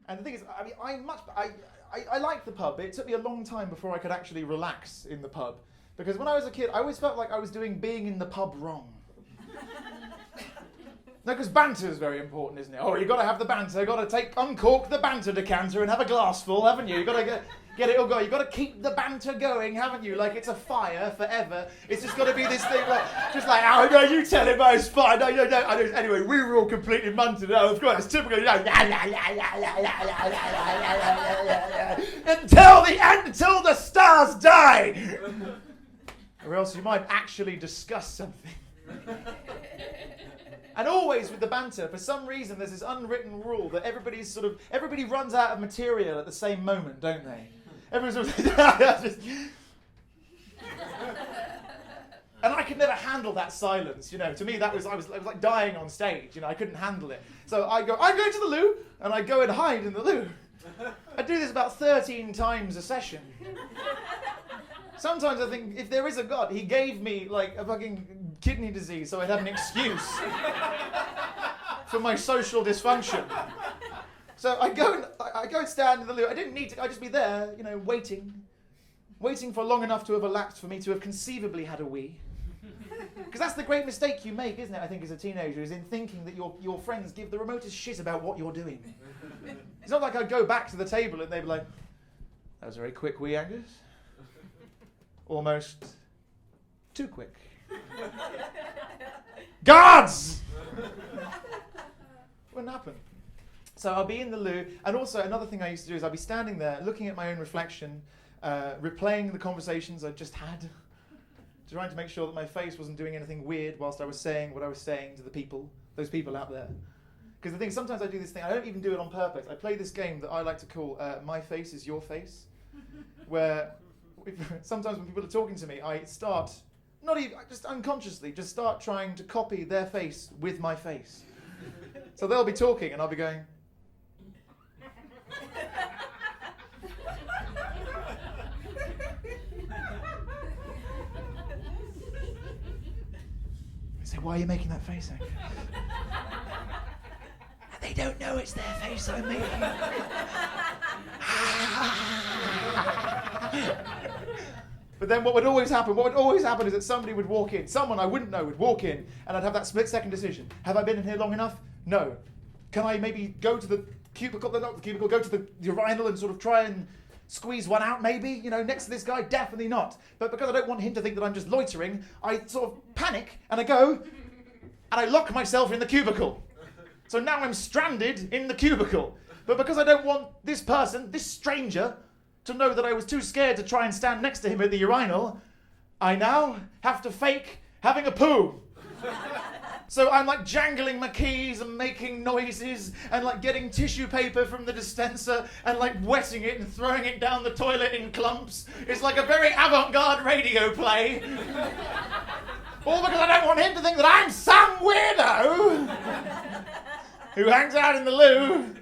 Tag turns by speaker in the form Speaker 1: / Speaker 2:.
Speaker 1: And the thing is, I mean, I liked the pub, but it took me a long time before I could actually relax in the pub. Because when I was a kid, I always felt like I was doing being in the pub wrong. No, because banter is very important, isn't it? Oh, you've got to have the banter. You've got to uncork the banter decanter and have a glass full, haven't you? You've got to get it all going. You've got to keep the banter going, haven't you? Like it's a fire forever. It's just got to be this thing, oh, no, you tell him, it's fine. No. Anyway, we were all completely munted. Oh, of course, it's typical, until the end, until the stars die. Or else you might actually discuss something. And always with the banter, for some reason, there's this unwritten rule that everybody runs out of material at the same moment, don't they? Everyone's sort of and I could never handle that silence, you know. To me, I was like dying on stage, you know. I couldn't handle it. So I'm going to the loo, and I go and hide in the loo. I do this about 13 times a session. Sometimes I think, if there is a God, he gave me like a fucking kidney disease so I'd have an excuse for my social dysfunction. So I go and stand in the loo. I didn't need to. I'd just be there, you know, waiting for long enough to have elapsed for me to have conceivably had a wee. Because that's the great mistake you make, isn't it, I think, as a teenager, is in thinking that your friends give the remotest shit about what you're doing. It's not like I'd go back to the table and they'd be like, that was a very quick wee, Angus. Almost too quick. Guards! Wouldn't happen. So I'll be in the loo, and also another thing I used to do is I'll be standing there looking at my own reflection, replaying the conversations I just had, trying to make sure that my face wasn't doing anything weird whilst I was saying what I was saying to those people out there. Because the thing, sometimes I do this thing, I don't even do it on purpose. I play this game that I like to call My Face is Your Face, where sometimes when people are talking to me, I start, not even, just unconsciously, just start trying to copy their face with my face. So they'll be talking and I'll be going, I say, why are you making that face, Angus? They don't know it's their face I'm making. But then what would always happen is that somebody would walk in. Someone I wouldn't know would walk in, and I'd have that split-second decision. Have I been in here long enough? No. Can I maybe go to the cubicle, not the cubicle, go to the urinal and sort of try and squeeze one out maybe? You know, next to this guy? Definitely not. But because I don't want him to think that I'm just loitering, I sort of panic, and I go, and I lock myself in the cubicle. So now I'm stranded in the cubicle. But because I don't want this person, this stranger, to know that I was too scared to try and stand next to him at the urinal, I now have to fake having a poo. So I'm like jangling my keys and making noises and like getting tissue paper from the dispenser and like wetting it and throwing it down the toilet in clumps. It's like a very avant-garde radio play. All because I don't want him to think that I'm some weirdo who hangs out in the loo